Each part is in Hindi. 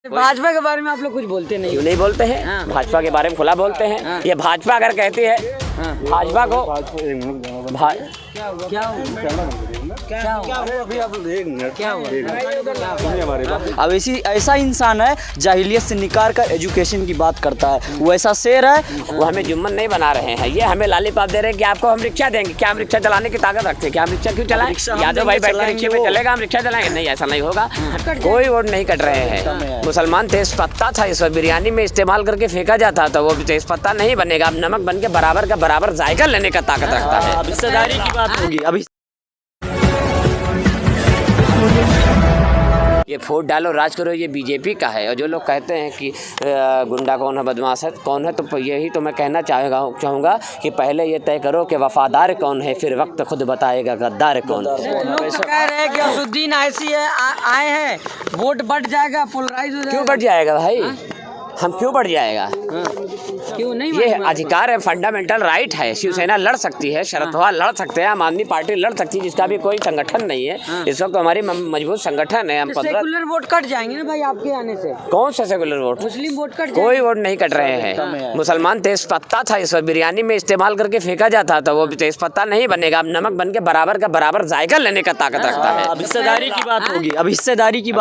भाजपा के बारे में आप लोग कुछ बोलते नहीं? क्यों नहीं बोलते हैं? हाँ। भाजपा के बारे में खुला बोलते हैं। हाँ। ये भाजपा अगर कहती है भाजपा को अब ऐसा इंसान है जाहिलियत से निकाल कर एजुकेशन की बात करता है, वो ऐसा शेर है। वो हमें जुम्मन नहीं बना रहे हैं, ये हमें लालीपाप दे रहे हैं कि आपको हम रिक्शा देंगे। क्या हम रिक्शा चलाने की ताकत रखते हैं? क्या हम रिक्शा क्यों चलाएं? यादव भाई बैठ के रिक्शे में चलेगा, हम रिक्शा चलाएंगे? नहीं, ऐसा नहीं होगा। कोई वोट नहीं कट रहे हैं। मुसलमान तेज पत्ता था, इस वक्त बिरयानी में इस्तेमाल करके फेंका जाता था, वो तेज पत्ता नहीं बनेगा। अब नमक बन के बराबर का बराबर जायका लेने का ताकत रखता है। अब हिस्सेदारी की बात होगी। अभी ये वोट डालो राज करो, ये बीजेपी का है। और जो लोग कहते हैं कि गुंडा कौन है, बदमाश है कौन है, तो यही तो मैं कहना चाहूँगा कि पहले ये तय करो कि वफादार कौन है, फिर वक्त खुद बताएगा गद्दार कौन है। लोग तो कह रहे हैं कि असुद्दीन ऐसी है आए हैं, वोट बढ़ जाएगा, पोलराइज हो जाएगा। क्यों बढ़ जाएगा भाई? हम क्यों बढ़ जाएगा? क्यों नहीं? ये अधिकार है, फंडामेंटल राइट है। शिवसेना लड़ सकती है, शरद पवार लड़ सकते हैं, आम आदमी पार्टी लड़ सकती है, जिसका भी कोई संगठन नहीं है। इस वक्त हमारी मजबूत संगठन है। हम 15 सेकुलर वोट कट जाएंगे ना भाई आपके आने से। कौन सा सेकुलर वोट? मुस्लिम वोट कट कोई वोट नहीं कट रहे हैं। मुसलमान तेज पत्ता था, इस वक्त बिरयानी में इस्तेमाल करके फेंका जाता था, वो तेज पत्ता नहीं बनेगा। अब नमक बन के बराबर का बराबर जायका लेने का ताकत रखता है। अब हिस्सेदारी की बात होगी। अब हिस्सेदारी की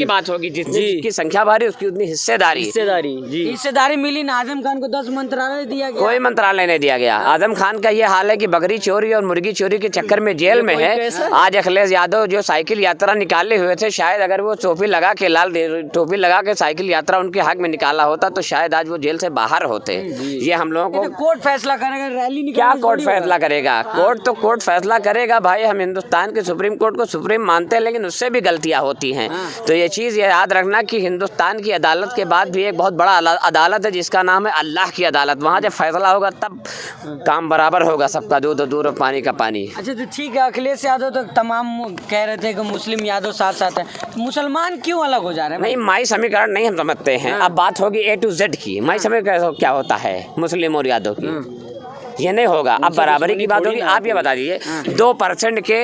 बात होगी। जिसकी संख्या भारी उसकी उतनी हिस्सेदारी। हिस्सेदारी मिली ना। आजम खान को 10 मंत्रालय दिया गया। कोई मंत्रालय नहीं दिया गया। आजम खान का ये हाल है कि बकरी चोरी और मुर्गी चोरी के चक्कर में जेल में है। आज अखिलेश यादव जो साइकिल यात्रा निकाले हुए थे, शायद अगर वो टोपी लगा के लाल टोपी लगा के साइकिल यात्रा उनके हक में निकाला होता तो शायद आज वो जेल से बाहर होते। ये हम लोगों को कोर्ट फैसला करेगा, रैली क्या कोर्ट फैसला करेगा? कोर्ट फैसला करेगा भाई। हम हिंदुस्तान के सुप्रीम कोर्ट को सुप्रीम मानते हैं, लेकिन उससे भी गलतियां होती हैं। तो ये चीज़ याद रखना कि हिंदुस्तान की अदालत के बाद भी एक बहुत बड़ा अदालत है जिसका नाम है अल्लाह की अदालत। वहाँ जब फैसला होगा तब काम बराबर होगा, सबका दूध दूर और पानी का पानी। अच्छा तो ठीक है, अखिलेश यादव तो तमाम कह रहे थे कि मुस्लिम यादव साथ साथ है, मुसलमान क्यों अलग हो जा रहे हैं? नहीं, माई समीकरण नहीं हम समझते हैं। अब बात होगी A to Z की। माई समीकरण क्या होता है मुस्लिम और यादव की? ये नहीं होगा। अब बराबरी की बात होगी। आप ये बता दीजिए, 2% के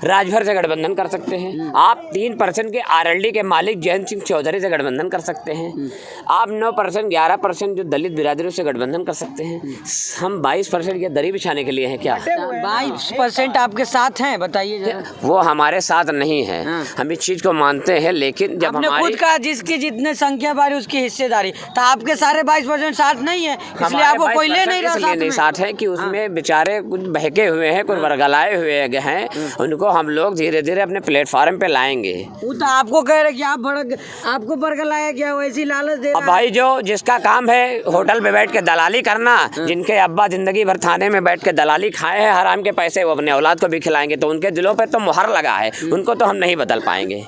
राजभर से गठबंधन कर सकते हैं आप, 3% के RLD के मालिक जयंत सिंह चौधरी से गठबंधन कर सकते हैं आप, 9% 11% जो दलित बिरादरी से गठबंधन कर सकते हैं। हम 22% के दरी बिछाने के लिए हैं क्या? 22% आपके साथ हैं, बताइए। वो हमारे साथ नहीं है। हम इस चीज को मानते हैं, लेकिन जब हमने खुद कहा जिसकी जितने संख्या बारी उसकी हिस्सेदारी, तो आपके सारे 22% साथ नहीं है, इसलिए आपको कोई ले नहीं रहा साथ है कि उसमें बेचारे कुछ बहके हुए हैं, कुछ बरगलाए हुए हैं, उनको हम लोग धीरे धीरे अपने प्लेटफॉर्म पे लाएंगे। वो तो आपको कह रहे कि आपको बरगलाया क्या, वैसी लालच दे रहा है। भाई जो जिसका काम है होटल पे बैठ के दलाली करना, जिनके अब्बा जिंदगी भर थाने में बैठ के दलाली खाए हैं हराम के पैसे, वो अपने औलाद को भी खिलाएंगे, तो उनके दिलों पे तो मुहर लगा है, उनको तो हम नहीं बदल पाएंगे।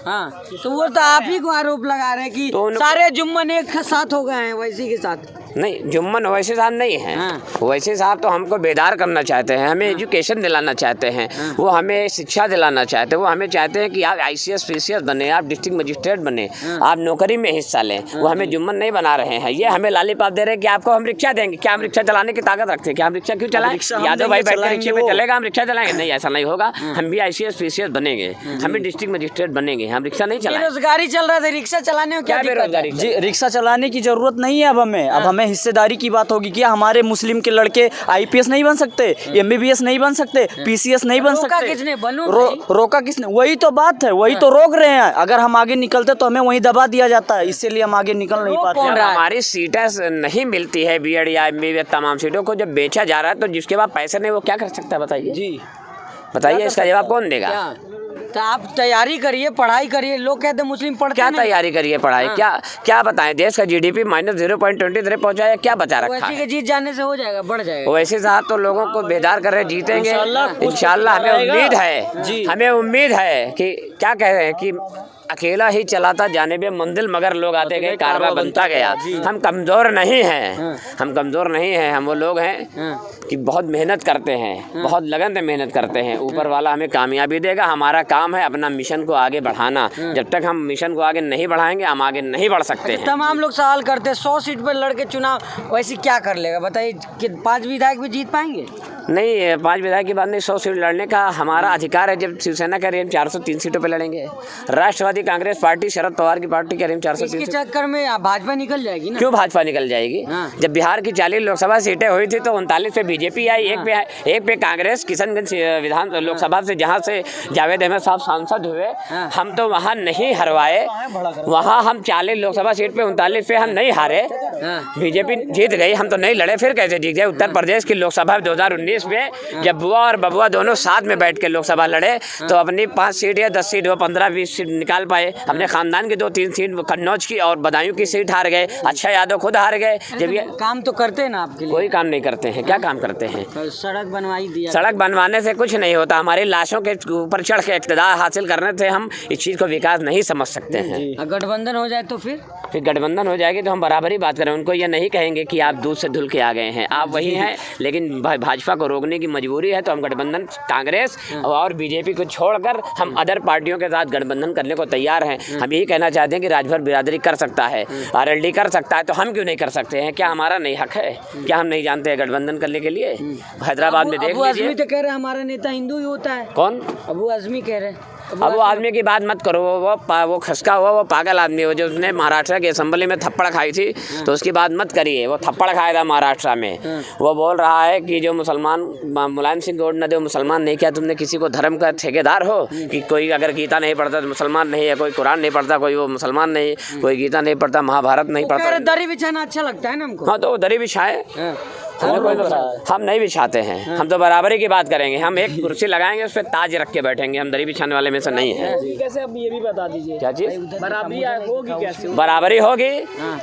हाँ, तो वो तो आप ही को आरोप लगा रहे हैं कि सारे जुम्मन एक साथ हो गए हैं वैसी के साथ। नहीं, जुम्मन वैसे साहब नहीं है। वैसे साहब तो हमको बेदार करना चाहते हैं, हमें एजुकेशन दिलाना चाहते हैं, वो हमें शिक्षा दिलाना चाहते हैं, वो हमें चाहते हैं कि आप ICS PCS बने, आप डिस्ट्रिक्ट मजिस्ट्रेट बने, आप नौकरी में हिस्सा लें। वो हमें जुम्मन नहीं बना रहे हैं, ये हमें लालीपाप दे रहे हैं कि आपको हम रिक्शा देंगे। क्या हम रिक्शा चलाने की ताकत रखते हैं? क्या हम रिक्शा क्यों चलाएं? यादव भाई बैठ के रिक्शे में चलेगा, हम रिक्शा चलाएंगे? नहीं, ऐसा नहीं होगा। हम भी ICS PCS बनेंगे, हम भी डिस्ट्रिक्ट मजिस्ट्रेट बनेंगे, हम रिक्शा नहीं चलाएंगे। बेरोजगारी चल रहा था, रिक्शा चलाने में क्या बेरोजगारी? जी, रिक्शा चलाने की जरूरत नहीं है अब हमें। अब हमें हिस्सेदारी की बात होगी। क्या हमारे मुस्लिम के लड़के IPS नहीं बन सकते, MBBS नहीं बन सकते, PCS नहीं बन सकते? किसने रोका किसने? वही तो बात है, वही तो रोक रहे हैं। अगर हम आगे निकलते तो हमें वहीं दबा दिया जाता है, इसीलिए हम आगे निकल नहीं पाते। हमारी सीटें नहीं मिलती है BEd या MBBS, तमाम सीटों को जब बेचा जा रहा है, तो जिसके पास पैसे नहीं वो क्या कर सकता है? बताइए जी, बताइए, इसका जवाब कौन देगा? तो आप तैयारी करिए, पढ़ाई करिए। लोग कहते हैं मुस्लिम पढ़ते क्या तैयारी करिए, पढ़ाई क्या बताएं? देश का GDP -0.23 पहुंचा है, क्या बचा रखा है? जीत जाने से हो जाएगा, बढ़ जाएगा। वैसे साहब तो लोगों को बेदार कर रहे, जीतेंगे इंशाल्लाह। हमें उम्मीद है कि क्या कह रहे हैं कि अकेला ही चलाता जानिबे मंजिल, मगर लोग आते गए कारवा बनता गया। हम कमज़ोर नहीं हैं, हम कमज़ोर नहीं हैं। हम वो लोग हैं कि बहुत मेहनत करते हैं, बहुत लगन से मेहनत करते हैं। ऊपर वाला हमें कामयाबी देगा। हमारा काम है अपना मिशन को आगे बढ़ाना। जब तक हम मिशन को आगे नहीं बढ़ाएंगे, हम आगे नहीं बढ़ सकते हैं। तमाम लोग सवाल करते हैं 100 सीट पर लड़के चुनाव वैसे क्या कर लेगा? बताइए कि 5 विधायक भी जीत पाएंगे? नहीं, 5 विधायक की बात नहीं, 100 सीट लड़ने का हमारा अधिकार है। जब शिवसेना कह रही है 403 सीटों पर लड़ेंगे, राष्ट्रवादी समाजवादी कांग्रेस पार्टी शरद पवार की पार्टी करीब 430 इसके चक्कर में भाजपा निकल जाएगी ना। क्यों भाजपा निकल जाएगी? हाँ। जब बिहार की 40 लोकसभा सीटें हुई थी तो 39 पे बीजेपी आई, एक पे कांग्रेस किशनगंज विधान लोकसभा से जहाँ से जावेद अहमद साहब सांसद हुए, हम तो वहाँ नहीं हरवाए। वहाँ हम 40 लोकसभा सीट पे 39 पे हम नहीं हारे, बीजेपी जीत गई, हम तो नहीं लड़े। फिर कैसे जीत गए? उत्तर प्रदेश की लोकसभा 2019 में जब बुआ और बबुआ दोनों साथ में बैठ के लोकसभा लड़े तो अपनी 5 सीट या 10 सीट, वो 15-20 सीट निकाल पाए। अपने खानदान की 2-3 सीट कन्नौज की और बदायूं की सीट हार गए। अच्छा यादव खुद हार गए। जब ये काम तो करते हैं ना आपके लिए? कोई काम नहीं करते हैं। क्या काम करते हैं? सड़क बनवाई दिया। सड़क बनवाने से कुछ नहीं होता। हमारी लाशों के ऊपर चढ़ के इक़्तिदार हासिल करने से हम इस चीज़ को विकास नहीं समझ सकते हैं। गठबंधन हो जाए तो फिर गठबंधन हो जाएगी तो हम बराबरी बात करें। उनको ये नहीं कहेंगे कि आप दूध से धुल के आ गए हैं, आप वही हैं। लेकिन भाजपा को रोकने की मजबूरी है तो हम गठबंधन कांग्रेस और बीजेपी को छोड़कर हम अदर पार्टियों के साथ गठबंधन करने को तैयार हैं। हम यही कहना चाहते हैं कि राजभर बिरादरी कर सकता है, आरएलडी कर सकता है, तो हम क्यों नहीं कर सकते हैं? क्या हमारा नहीं हक है? क्या हम नहीं जानते हैं गठबंधन करने के लिए? हैदराबाद में देख लीजिए। अबू आज़मी तो कह रहे हैं हमारा नेता हिंदू ही होता है। कौन? अबू आज़मी कह रहे हैं। अब वो आदमी की बात मत करो, वो खसका हुआ, वो पागल आदमी हो जो उसने महाराष्ट्र की असेंबली में थप्पड़ खाई थी, तो उसकी बात मत करिए। वो थप्पड़ खाया था महाराष्ट्र में। वो बोल रहा है कि जो मुसलमान मुलायम सिंह को वोट न दे मुसलमान नहीं। क्या तुमने किसी को धर्म का ठेकेदार हो कि कोई अगर गीता नहीं पढ़ता तो मुसलमान नहीं है, कोई कुरान नहीं पढ़ता कोई वो मुसलमान नहीं, कोई गीता नहीं पढ़ता, महाभारत नहीं पढ़ता? दरी बिछाना अच्छा लगता है ना हमको। हाँ, तो वो दरी बिछाए, हम नहीं बिछाते हैं। हम तो बराबरी की बात करेंगे। हम एक कुर्सी लगाएंगे, उस पर ताज रख के बैठेंगे। हम दरी बिछाने वाले में से नहीं है। कैसे? अब ये भी बता दीजिए क्या चीज़? बराबरी होगी कैसे? बराबरी होगी,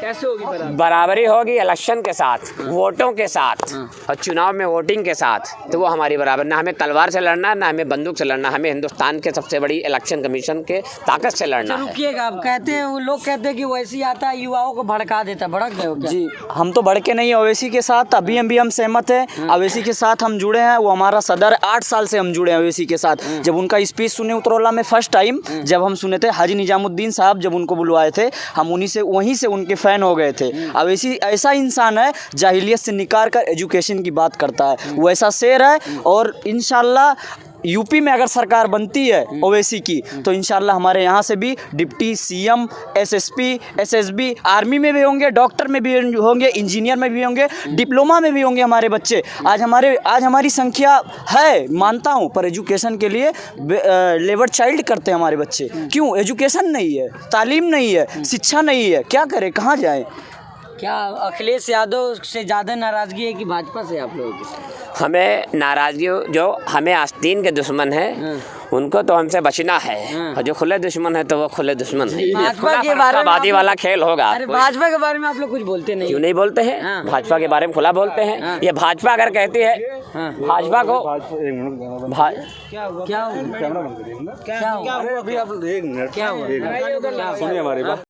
कैसे होगी बराबरी होगी इलेक्शन के साथ, वोटों के साथ और चुनाव में वोटिंग के साथ। तो वो हमारी बराबर। ना हमें तलवार से लड़ना, ना हमें बंदूक से लड़ना, हमें हिंदुस्तान के सबसे बड़ी इलेक्शन कमीशन के ताकत से लड़ना है। रुकिएगा, आप कहते हैं, वो लोग कहते हैं कि वैसे ही आता है, युवाओं को भड़का देता है। भड़क गए हो क्या? जी, हम तो भड़के नहीं। ओवैसी के साथ अभी हम सहमत है। ओवैसी के साथ हम जुड़े हैं। वो हमारा सदर 8 साल से हम जुड़े हैं ओवैसी के साथ। जब उनका स्पीच सुने उतरौला में फर्स्ट टाइम जब हम सुने थे, हाजी निजामुद्दीन साहब जब उनको बुलवाए थे, हम वहीं से उनके फ़ैन हो गए थे। ओवैसी ऐसा इंसान है जाहिलियत से निकाल कर एजुकेशन की बात करता है। वो ऐसा शेर है। और इंशाल्लाह यूपी में अगर सरकार बनती है ओवैसी की तो इंशाल्लाह हमारे यहाँ से भी deputy CM, SSP, SSB, army में भी होंगे, डॉक्टर में भी होंगे, इंजीनियर में भी होंगे, डिप्लोमा में भी होंगे हमारे बच्चे। आज हमारी संख्या है, मानता हूँ, पर एजुकेशन के लिए लेबर चाइल्ड करते हैं हमारे बच्चे। क्यों? एजुकेशन नहीं है, तालीम नहीं है, शिक्षा नहीं है। क्या करें, कहाँ जाएँ? क्या अखिलेश यादव से ज़्यादा नाराज़गी है कि भाजपा से आप लोगों की? हमें नाराज़गी, जो हमें आस्तीन के दुश्मन है उनको तो हमसे बचना है, और जो खुले दुश्मन है तो वो खुले दुश्मन है। भाजपा के बारे में आबादी वाला खेल होगा। अरे भाजपा के बारे में आप लोग कुछ बोलते नहीं? क्यों नहीं बोलते हैं? भाजपा के बारे में खुला बोलते हैं। ये भाजपा अगर कहती है भाजपा को क्या हुआ?